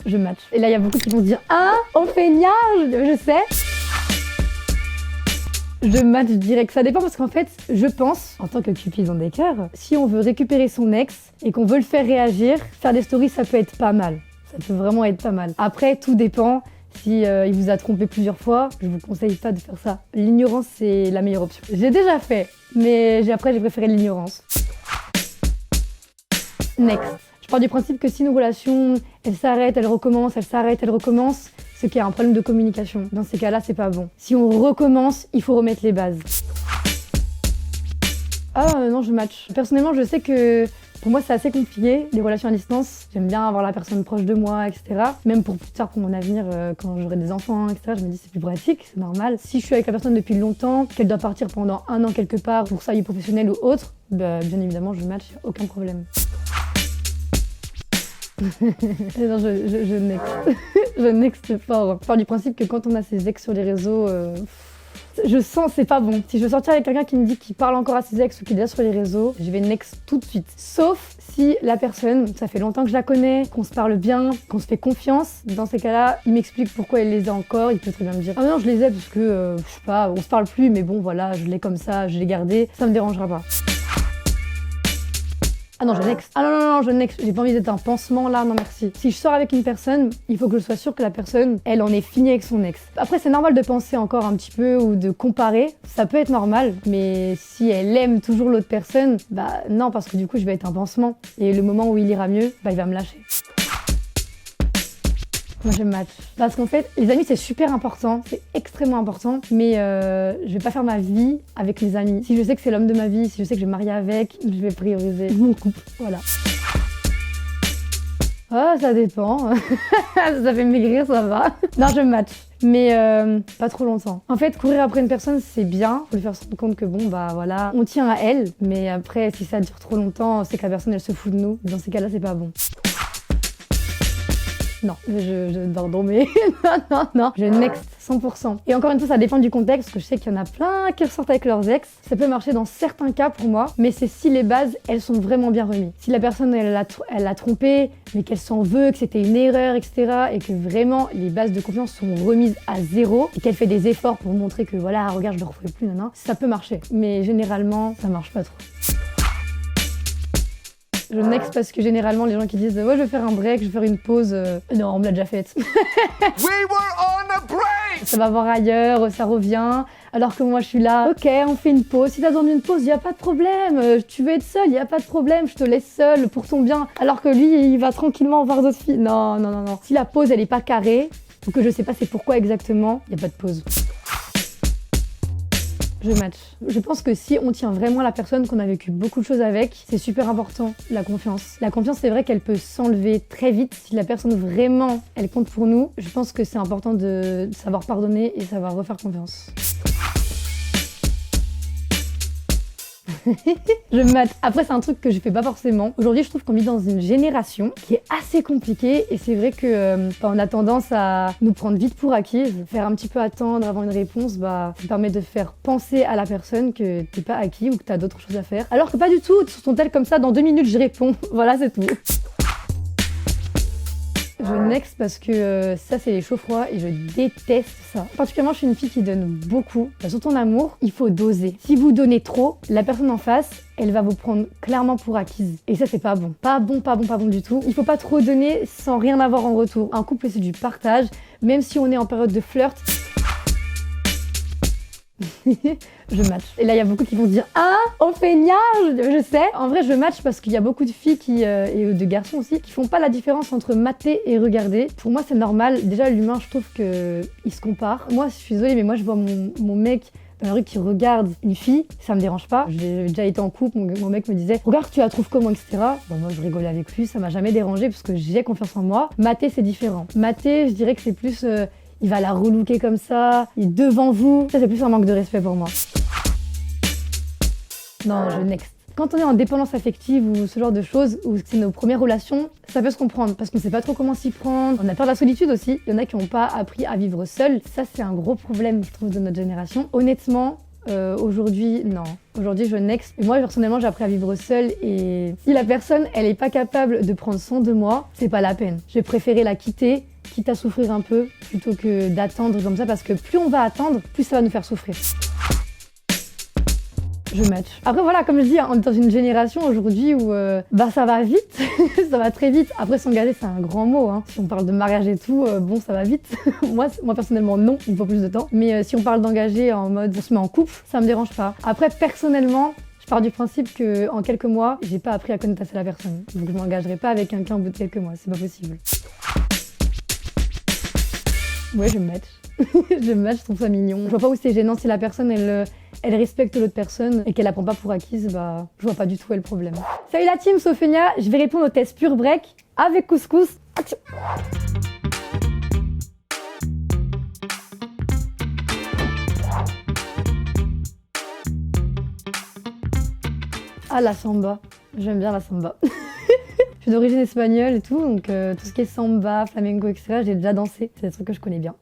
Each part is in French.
Je match. Et là, il y a beaucoup qui vont se dire « Ah, on fait nia !» Je sais. Je match direct. Ça dépend parce qu'en fait, je pense, en tant que Cupidon des cœurs, si on veut récupérer son ex et qu'on veut le faire réagir, faire des stories, ça peut être pas mal. Ça peut vraiment être pas mal. Après, tout dépend. Si il vous a trompé plusieurs fois, je vous conseille pas de faire ça. L'ignorance, c'est la meilleure option. J'ai déjà fait, mais après, j'ai préféré l'ignorance. Next. Je pars du principe que si une relation, elle s'arrête, elle recommence, elle s'arrête, elle recommence, c'est qu'il y a un problème de communication. Dans ces cas-là, c'est pas bon. Si on recommence, il faut remettre les bases. Ah non, je match. Personnellement, je sais que pour moi, c'est assez compliqué, les relations à distance. J'aime bien avoir la personne proche de moi, etc. Même pour plus tard, pour mon avenir, quand j'aurai des enfants, etc. Je me dis c'est plus pratique, c'est normal. Si je suis avec la personne depuis longtemps, qu'elle doit partir pendant 1 an quelque part pour sa vie professionnelle ou autre, bah, bien évidemment, je match, aucun problème. Non, je next. Je next fort. Je pars du principe que quand on a ses ex sur les réseaux, je sens c'est pas bon. Si je veux sortir avec quelqu'un qui me dit qu'il parle encore à ses ex ou qu'il est déjà sur les réseaux, je vais next tout de suite. Sauf si la personne, ça fait longtemps que je la connais, qu'on se parle bien, qu'on se fait confiance. Dans ces cas-là, il m'explique pourquoi il les a encore. Il peut très bien me dire « Ah non, je les ai parce que, je sais pas, on se parle plus, mais bon voilà, je l'ai comme ça, je l'ai gardé, ça me dérangera pas. » Ah non, je next. Ah non, je next. J'ai pas envie d'être un pansement là, non merci. Si je sors avec une personne, il faut que je sois sûre que la personne, elle en est finie avec son ex. Après, c'est normal de penser encore un petit peu ou de comparer. Ça peut être normal, mais si elle aime toujours l'autre personne, bah non, parce que du coup, je vais être un pansement. Et le moment où il ira mieux, bah il va me lâcher. Moi, je match. Parce qu'en fait, les amis, c'est super important. C'est extrêmement important. Mais je vais pas faire ma vie avec mes amis. Si je sais que c'est l'homme de ma vie, si je sais que je vais me marier avec, je vais prioriser mon couple. Voilà. Ah, ça dépend. Ça fait maigrir, ça va. Non, je match. Mais pas trop longtemps. En fait, courir après une personne, c'est bien. Faut lui faire se rendre compte que bon, bah voilà, on tient à elle. Mais après, si ça dure trop longtemps, c'est que la personne, elle se fout de nous. Dans ces cas-là, c'est pas bon. Non, pardon, mais non, je next 100%. Et encore une fois, ça dépend du contexte, parce que je sais qu'il y en a plein qui ressortent avec leurs ex. Ça peut marcher dans certains cas pour moi, mais c'est si les bases, elles sont vraiment bien remises. Si la personne, elle l'a trompé, mais qu'elle s'en veut, que c'était une erreur, etc., et que vraiment les bases de confiance sont remises à zéro, et qu'elle fait des efforts pour montrer que voilà, regarde, je le referai plus, ça peut marcher. Mais généralement, ça marche pas trop. Je next parce que généralement les gens qui disent ouais je vais faire un break, je vais faire une pause, non on me l'a déjà faite. We were on a break. Ça va voir ailleurs, ça revient, alors que moi je suis là, ok on fait une pause, si t'as besoin d'une pause y a pas de problème, tu veux être seule, y a pas de problème, je te laisse seule pour ton bien, alors que lui il va tranquillement voir d'autres filles. Non. Si la pause elle est pas carrée, ou que je sais pas c'est pourquoi exactement, y a pas de pause. Je match. Je pense que si on tient vraiment à la personne qu'on a vécu beaucoup de choses avec, c'est super important, la confiance. La confiance, c'est vrai qu'elle peut s'enlever très vite. Si la personne vraiment, elle compte pour nous, je pense que c'est important de savoir pardonner et savoir refaire confiance. Je match. Après, c'est un truc que je fais pas forcément. Aujourd'hui, je trouve qu'on vit dans une génération qui est assez compliquée et c'est vrai que on a tendance à nous prendre vite pour acquises. Faire un petit peu attendre avant une réponse, ça permet de faire penser à la personne que t'es pas acquis ou que t'as d'autres choses à faire. Alors que pas du tout, sont-elles comme ça, dans 2 minutes je réponds. Voilà, c'est tout. Je next parce que ça c'est les chauds-froids et je déteste ça. Particulièrement je suis une fille qui donne beaucoup. Surtout en amour, il faut doser. Si vous donnez trop, la personne en face, elle va vous prendre clairement pour acquise. Et ça c'est pas bon. Pas bon du tout. Il faut pas trop donner sans rien avoir en retour. Un couple c'est du partage, même si on est en période de flirt. Je match. Et là, il y a beaucoup qui vont se dire « Ah, on fait nia !» Je sais. En vrai, je match parce qu'il y a beaucoup de filles et de garçons aussi qui font pas la différence entre mater et regarder. Pour moi, c'est normal. Déjà, l'humain, je trouve qu'il se compare. Moi, je suis désolée, mais moi, je vois mon mec dans la rue qui regarde une fille, ça me dérange pas. J'ai déjà été en couple, mon mec me disait « Regarde, tu la trouves comment, etc. » Bon, moi, je rigolais avec lui, ça m'a jamais dérangé parce que j'ai confiance en moi. Mater, c'est différent. Mater, je dirais que c'est plus... il va la relooker comme ça, il est devant vous. Ça, c'est plus un manque de respect pour moi. Non, je next. Quand on est en dépendance affective ou ce genre de choses, ou c'est nos premières relations, ça peut se comprendre parce qu'on sait pas trop comment s'y prendre. On a peur de la solitude aussi. Il y en a qui n'ont pas appris à vivre seuls. Ça, c'est un gros problème, je trouve, de notre génération. Honnêtement, Aujourd'hui, non. Aujourd'hui, je next. Et moi, personnellement, j'ai appris à vivre seule et si la personne, elle est pas capable de prendre soin de moi, c'est pas la peine. J'ai préféré la quitter, quitte à souffrir un peu, plutôt que d'attendre comme ça, parce que plus on va attendre, plus ça va nous faire souffrir. Je match. Après voilà, comme je dis, on est dans une génération aujourd'hui où ça va vite, ça va très vite. Après s'engager c'est un grand mot, hein. Si on parle de mariage et tout, bon ça va vite. moi personnellement non, il me faut plus de temps. Mais si on parle d'engager en mode on se met en couple, ça me dérange pas. Après personnellement, je pars du principe que en quelques mois, j'ai pas appris à connaître assez la personne. Donc je m'engagerai pas avec quelqu'un au bout de quelques mois, c'est pas possible. Ouais, je match. Je match, je trouve ça mignon. Je vois pas où c'est gênant si la personne elle respecte l'autre personne et qu'elle la prend pas pour acquise, bah je vois pas du tout où est le problème. Salut la team Sophenia, je vais répondre au test Pure Break avec couscous. Action. Ah la samba, j'aime bien la samba. Je suis d'origine espagnole et tout, donc tout ce qui est samba, flamenco, etc. j'ai déjà dansé, c'est des trucs que je connais bien.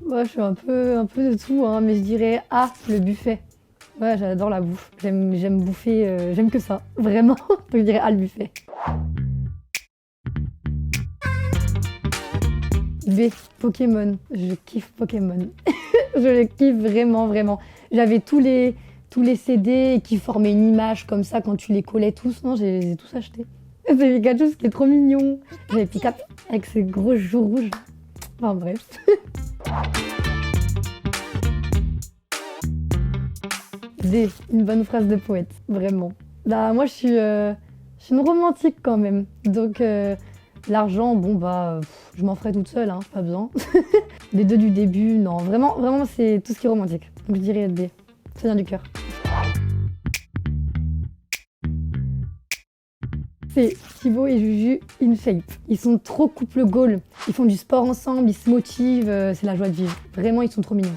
Moi, je suis un peu de tout, hein, mais je dirais le buffet. Ouais, j'adore la bouffe. J'aime bouffer, j'aime que ça, vraiment. Donc je dirais le buffet. B, Pokémon. Je kiffe Pokémon. Je le kiffe vraiment, vraiment. J'avais tous les CD qui formaient une image comme ça quand tu les collais tous. Non, je les ai tous achetés. C'est Pikachu, ce qui est trop mignon. J'avais Pikachu avec ses gros joues rouges. Enfin bref. D, une bonne phrase de poète, vraiment. Là, moi, je suis une romantique quand même. Donc, l'argent, je m'en ferai toute seule, hein, pas besoin. Les deux du début, non, vraiment, c'est tout ce qui est romantique. Donc, je dirais D. Ça vient du cœur. C'est Thibaut et Juju in shape. Ils sont trop couple goal. Ils font du sport ensemble, ils se motivent, c'est la joie de vivre. Vraiment, ils sont trop mignons.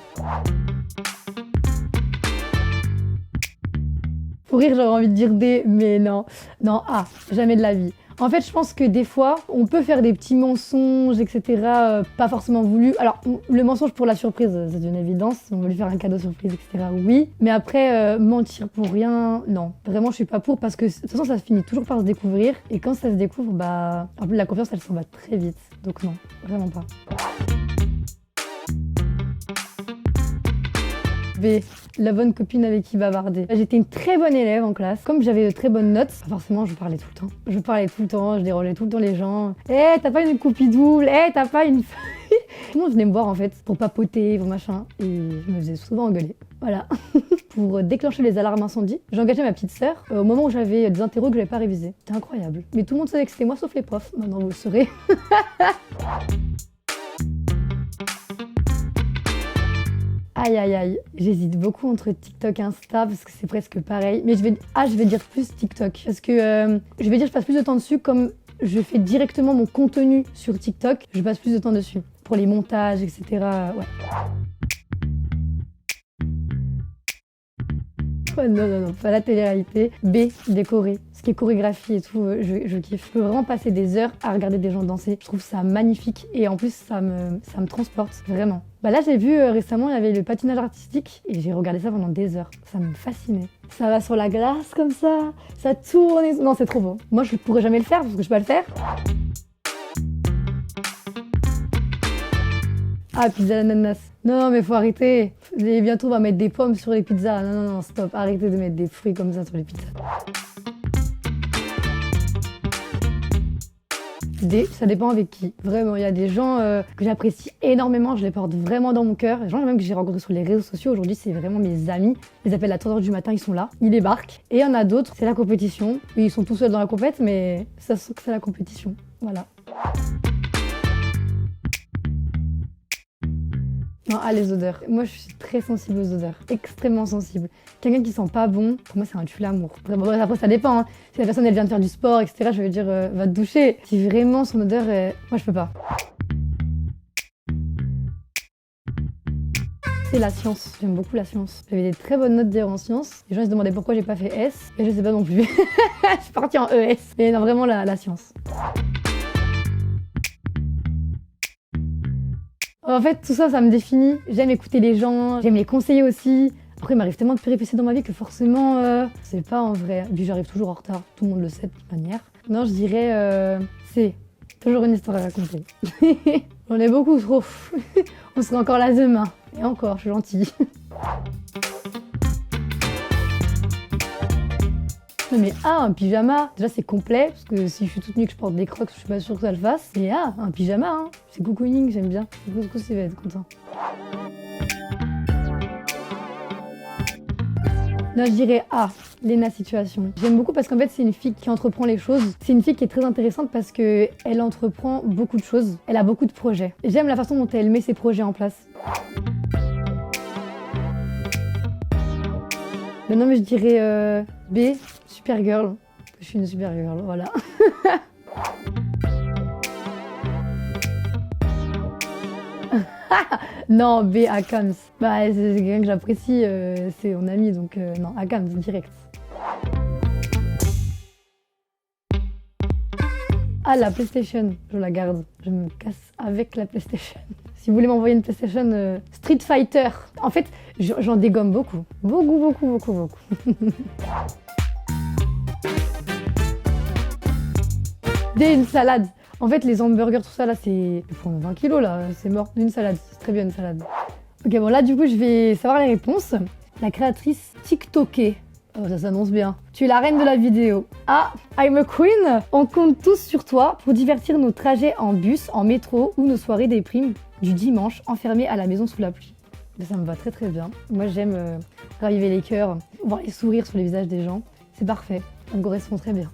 Pour rire, j'aurais envie de dire D, mais non. Non, A, jamais de la vie. En fait, je pense que des fois, on peut faire des petits mensonges, etc., pas forcément voulus. Alors, le mensonge pour la surprise, c'est une évidence. On veut lui faire un cadeau surprise, etc., oui. Mais après, mentir pour rien, non. Vraiment, je suis pas pour parce que de toute façon, ça se finit toujours par se découvrir. Et quand ça se découvre, en plus, la confiance, elle s'en va très vite. Donc non, vraiment pas. B, la bonne copine avec qui bavarder. J'étais une très bonne élève en classe. Comme j'avais de très bonnes notes, forcément je parlais tout le temps. Je dérangeais tout le temps les gens. T'as pas une copie double? T'as pas une... Tout le monde venait me voir en fait pour papoter, pour machin. Et je me faisais souvent engueuler. Voilà. Pour déclencher les alarmes incendie, j'ai engagé ma petite sœur au moment où j'avais des interros que j'avais pas révisés. C'était incroyable. Mais tout le monde savait que c'était moi sauf les profs. Maintenant vous le saurez. Aïe aïe aïe, j'hésite beaucoup entre TikTok et Insta parce que c'est presque pareil. Mais je vais dire plus TikTok parce que je passe plus de temps dessus comme je fais directement mon contenu sur TikTok. Je passe plus de temps dessus pour les montages, etc. Ouais. Non, pas la télé-réalité. B, décorer. Ce qui est chorégraphie et tout, je kiffe. Je peux vraiment passer des heures à regarder des gens danser. Je trouve ça magnifique et en plus, ça me transporte, vraiment. Là, j'ai vu récemment, il y avait le patinage artistique et j'ai regardé ça pendant des heures. Ça me fascinait. Ça va sur la glace comme ça tourne. Non, c'est trop beau. Moi, je pourrais jamais le faire parce que je peux pas le faire. Ah, pizza à l'ananas. Non, mais faut arrêter. Et bientôt, on va mettre des pommes sur les pizzas. Non, stop. Arrêtez de mettre des fruits comme ça sur les pizzas. Ça dépend avec qui. Vraiment, il y a des gens que j'apprécie énormément. Je les porte vraiment dans mon cœur. Les gens même que j'ai rencontrés sur les réseaux sociaux. Aujourd'hui, c'est vraiment mes amis. Je les appelle à 3h du matin, ils sont là. Ils débarquent. Et il y en a d'autres, c'est la compétition. Ils sont tout seuls dans la compète, mais ça se sent que c'est la compétition. Voilà. Non, les odeurs. Moi, je suis très sensible aux odeurs. Extrêmement sensible. Quelqu'un qui sent pas bon, pour moi, c'est un tue-l'amour. Après, ça dépend. Hein. Si la personne, elle vient de faire du sport, etc., je vais lui dire, va te doucher. Si vraiment son odeur, moi, je peux pas. C'est la science. J'aime beaucoup la science. J'avais des très bonnes notes d'ailleurs en sciences. Les gens ils se demandaient pourquoi j'ai pas fait S. Et je sais pas non plus. Je suis partie en ES. Mais non, vraiment la science. En fait, tout ça, ça me définit. J'aime écouter les gens, j'aime les conseiller aussi. Après, il m'arrive tellement de péripéties dans ma vie que forcément, c'est pas en vrai. Puis j'arrive toujours en retard, tout le monde le sait de toute manière. Non, je dirais, c'est toujours une histoire à raconter. J'en ai beaucoup trop. On sera encore là demain. Et encore, je suis gentille. Non mais un pyjama, déjà c'est complet, parce que si je suis toute nue et que je porte des crocs, je suis pas sûre que ça le fasse. Et un pyjama, hein. C'est cocooning, j'aime bien. Du coup, c'est va être content. Non, je dirais Léna Situation. J'aime beaucoup parce qu'en fait, c'est une fille qui entreprend les choses. C'est une fille qui est très intéressante parce qu'elle entreprend beaucoup de choses. Elle a beaucoup de projets. J'aime la façon dont elle met ses projets en place. Mais non, mais je dirais B, Supergirl. Je suis une Supergirl, voilà. Non, B, Akams. Bah, c'est quelqu'un que j'apprécie, c'est mon ami, donc non, Akams, direct. Ah, la PlayStation, je la garde. Je me casse avec la PlayStation. Si vous voulez m'envoyer une PlayStation Street Fighter, en fait, j'en dégomme beaucoup. Beaucoup. D, une salade. En fait, les hamburgers, tout ça, là, c'est... Ils font 20 kilos, là. C'est mort d'une salade. C'est très bien, une salade. Ok, bon, là, du coup, je vais savoir les réponses. La créatrice TikToké. Oh, ça s'annonce bien. Tu es la reine de la vidéo. Ah, I'm a queen. On compte tous sur toi pour divertir nos trajets en bus, en métro ou nos soirées des primes du dimanche enfermés à la maison sous la pluie. Mais ça me va très très bien. Moi, j'aime raviver les cœurs, voir les sourires sur les visages des gens. C'est parfait. Ça me correspond très bien.